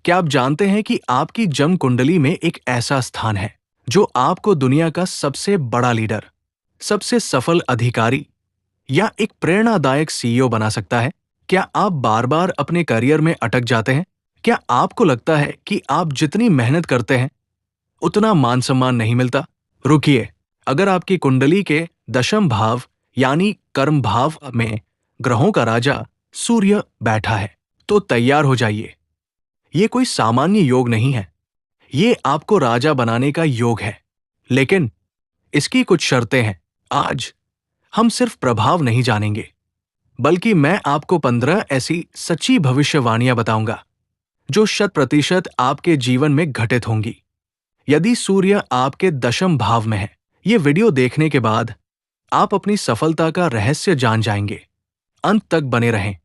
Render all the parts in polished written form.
क्या आप जानते हैं कि आपकी जन्म कुंडली में एक ऐसा स्थान है जो आपको दुनिया का सबसे बड़ा लीडर, सबसे सफल अधिकारी या एक प्रेरणादायक सीईओ बना सकता है? क्या आप बार बार अपने करियर में अटक जाते हैं? क्या आपको लगता है कि आप जितनी मेहनत करते हैं उतना मान सम्मान नहीं मिलता? रुकिए, अगर आपकी कुंडली के दशम भाव यानी कर्म भाव में ग्रहों का राजा सूर्य बैठा है, तो तैयार हो जाइए। ये कोई सामान्य योग नहीं है, ये आपको राजा बनाने का योग है। लेकिन इसकी कुछ शर्तें हैं। आज हम सिर्फ प्रभाव नहीं जानेंगे, बल्कि मैं आपको 15 ऐसी सच्ची भविष्यवाणियां बताऊंगा जो 100% आपके जीवन में घटित होंगी यदि सूर्य आपके दशम भाव में है। ये वीडियो देखने के बाद आप अपनी सफलता का रहस्य जान जाएंगे। अंत तक बने रहें,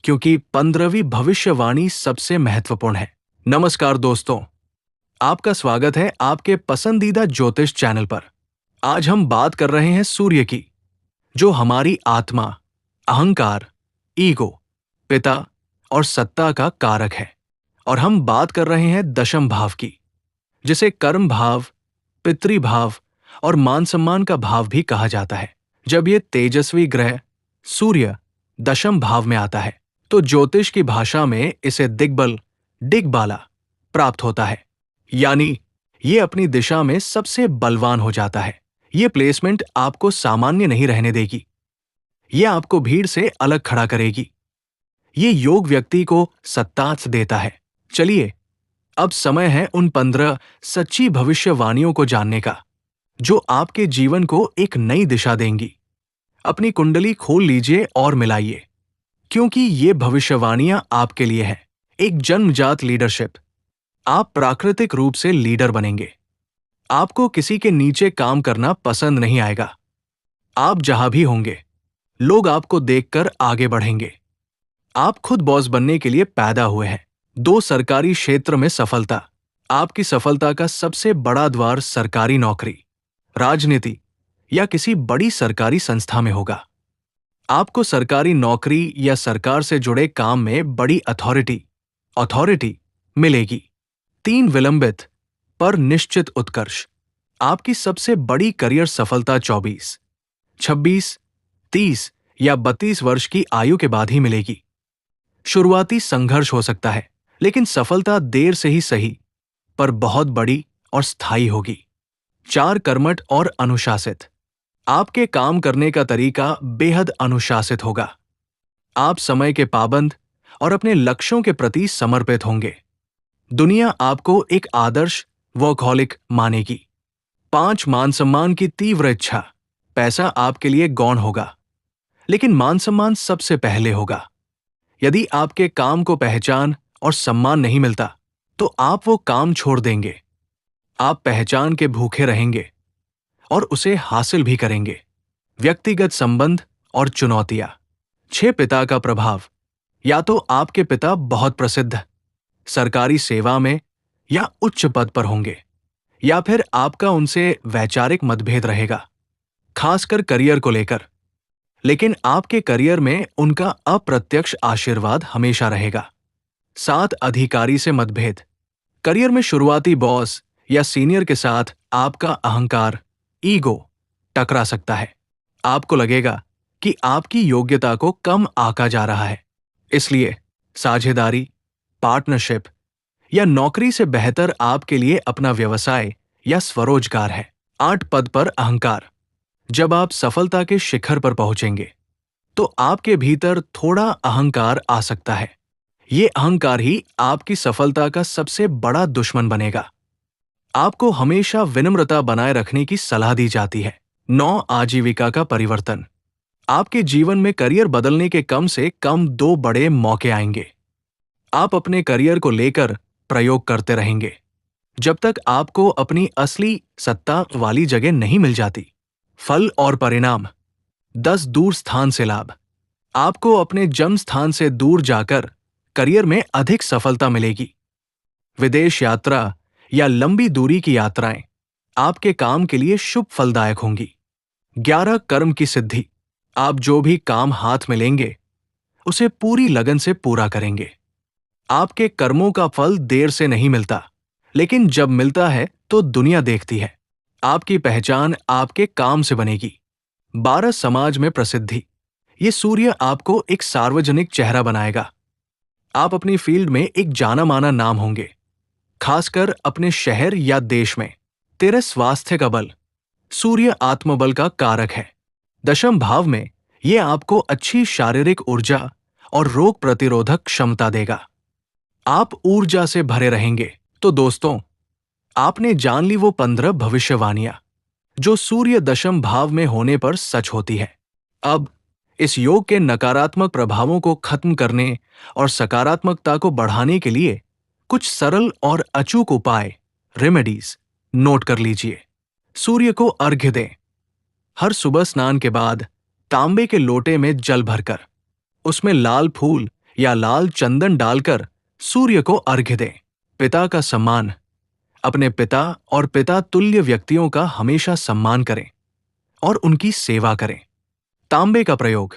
क्योंकि 15वीं भविष्यवाणी सबसे महत्वपूर्ण है। नमस्कार दोस्तों, आपका स्वागत है आपके पसंदीदा ज्योतिष चैनल पर। आज हम बात कर रहे हैं सूर्य की, जो हमारी आत्मा, अहंकार, ईगो, पिता और सत्ता का कारक है। और हम बात कर रहे हैं दशम भाव की, जिसे कर्म भाव, पितृभाव और मान सम्मान का भाव भी कहा जाता है। जब ये तेजस्वी ग्रह सूर्य दशम भाव में आता है, तो ज्योतिष की भाषा में इसे दिग्बल, दिग्बाला प्राप्त होता है, यानी ये अपनी दिशा में सबसे बलवान हो जाता है। ये प्लेसमेंट आपको सामान्य नहीं रहने देगी, ये आपको भीड़ से अलग खड़ा करेगी। ये योग व्यक्ति को सत्ता देता है। चलिए, अब समय है उन 15 सच्ची भविष्यवाणियों को जानने का, जो आपके जीवन को एक नई दिशा देंगी। अपनी कुंडली खोल लीजिए और मिलाइए, क्योंकि ये भविष्यवाणियां आपके लिए हैं। एक जन्मजात लीडरशिप। आप प्राकृतिक रूप से लीडर बनेंगे। आपको किसी के नीचे काम करना पसंद नहीं आएगा। आप जहां भी होंगे, लोग आपको देखकर आगे बढ़ेंगे। आप खुद बॉस बनने के लिए पैदा हुए हैं। 2 सरकारी क्षेत्र में सफलता। आपकी सफलता का सबसे बड़ा द्वार सरकारी नौकरी, राजनीति या किसी बड़ी सरकारी संस्था में होगा। आपको सरकारी नौकरी या सरकार से जुड़े काम में बड़ी अथॉरिटी मिलेगी। 3 विलंबित पर निश्चित उत्कर्ष। आपकी सबसे बड़ी करियर सफलता 24, 26, 30 या 32 वर्ष की आयु के बाद ही मिलेगी। शुरुआती संघर्ष हो सकता है, लेकिन सफलता देर से ही सही, पर बहुत बड़ी और स्थायी होगी। 4 कर्मठ और अनुशासित। आपके काम करने का तरीका बेहद अनुशासित होगा। आप समय के पाबंद और अपने लक्ष्यों के प्रति समर्पित होंगे। दुनिया आपको एक आदर्श वर्कहॉलिक मानेगी। 5 मान सम्मान की तीव्र इच्छा। पैसा आपके लिए गौण होगा, लेकिन मान सम्मान सबसे पहले होगा। यदि आपके काम को पहचान और सम्मान नहीं मिलता, तो आप वो काम छोड़ देंगे। आप पहचान के भूखे रहेंगे और उसे हासिल भी करेंगे। व्यक्तिगत संबंध और चुनौतियां। 6 पिता का प्रभाव। या तो आपके पिता बहुत प्रसिद्ध, सरकारी सेवा में या उच्च पद पर होंगे, या फिर आपका उनसे वैचारिक मतभेद रहेगा, खासकर करियर को लेकर। लेकिन आपके करियर में उनका अप्रत्यक्ष आशीर्वाद हमेशा रहेगा। 7 अधिकारी से मतभेद। करियर में शुरुआती बॉस या सीनियर के साथ आपका अहंकार, ईगो टकरा सकता है। आपको लगेगा कि आपकी योग्यता को कम आंका जा रहा है, इसलिए साझेदारी, पार्टनरशिप या नौकरी से बेहतर आपके लिए अपना व्यवसाय या स्वरोजगार है। 8 पद पर अहंकार। जब आप सफलता के शिखर पर पहुंचेंगे, तो आपके भीतर थोड़ा अहंकार आ सकता है। ये अहंकार ही आपकी सफलता का सबसे बड़ा दुश्मन बनेगा। आपको हमेशा विनम्रता बनाए रखने की सलाह दी जाती है। 9 आजीविका का परिवर्तन। आपके जीवन में करियर बदलने के कम से कम 2 बड़े मौके आएंगे। आप अपने करियर को लेकर प्रयोग करते रहेंगे, जब तक आपको अपनी असली सत्ता वाली जगह नहीं मिल जाती। फल और परिणाम। 10 दूर स्थान से लाभ। आपको अपने जन्म स्थान से दूर जाकर करियर में अधिक सफलता मिलेगी। विदेश यात्रा या लंबी दूरी की यात्राएं आपके काम के लिए शुभ फलदायक होंगी। 11 कर्म की सिद्धि। आप जो भी काम हाथ में लेंगे, उसे पूरी लगन से पूरा करेंगे। आपके कर्मों का फल देर से नहीं मिलता, लेकिन जब मिलता है तो दुनिया देखती है। आपकी पहचान आपके काम से बनेगी। 12 समाज में प्रसिद्धि। ये सूर्य आपको एक सार्वजनिक चेहरा बनाएगा। आप अपनी फील्ड में एक जाना माना नाम होंगे, खासकर अपने शहर या देश में। तेरे स्वास्थ्य का बल। सूर्य आत्मबल का कारक है। दशम भाव में यह आपको अच्छी शारीरिक ऊर्जा और रोग प्रतिरोधक क्षमता देगा। आप ऊर्जा से भरे रहेंगे। तो दोस्तों, आपने जान ली वो 15 भविष्यवाणियां जो सूर्य दशम भाव में होने पर सच होती है। अब इस योग के नकारात्मक प्रभावों को खत्म करने और सकारात्मकता को बढ़ाने के लिए कुछ सरल और अचूक उपाय, रेमेडीज, नोट कर लीजिए। सूर्य को अर्घ्य दें। हर सुबह स्नान के बाद तांबे के लोटे में जल भरकर उसमें लाल फूल या लाल चंदन डालकर सूर्य को अर्घ्य दें। पिता का सम्मान। अपने पिता और पिता तुल्य व्यक्तियों का हमेशा सम्मान करें और उनकी सेवा करें। तांबे का प्रयोग।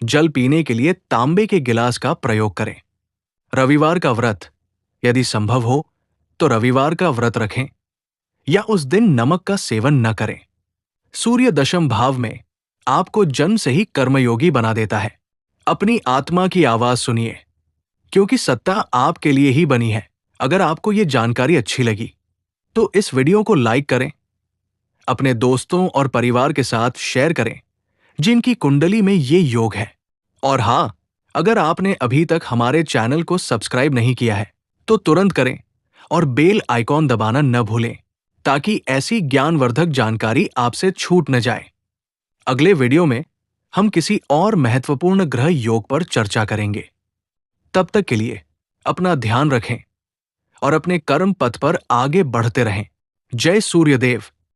जल पीने के लिए तांबे के गिलास का प्रयोग करें। रविवार का व्रत। यदि संभव हो तो रविवार का व्रत रखें या उस दिन नमक का सेवन न करें। सूर्य दशम भाव में आपको जन्म से ही कर्मयोगी बना देता है। अपनी आत्मा की आवाज सुनिए, क्योंकि सत्ता आपके लिए ही बनी है। अगर आपको ये जानकारी अच्छी लगी तो इस वीडियो को लाइक करें, अपने दोस्तों और परिवार के साथ शेयर करें जिनकी कुंडली में ये योग है। और हाँ, अगर आपने अभी तक हमारे चैनल को सब्सक्राइब नहीं किया है तो तुरंत करें और बेल आइकॉन दबाना न भूलें, ताकि ऐसी ज्ञानवर्धक जानकारी आपसे छूट न जाए। अगले वीडियो में हम किसी और महत्वपूर्ण ग्रह योग पर चर्चा करेंगे। तब तक के लिए अपना ध्यान रखें और अपने कर्म पथ पर आगे बढ़ते रहें। जय सूर्यदेव।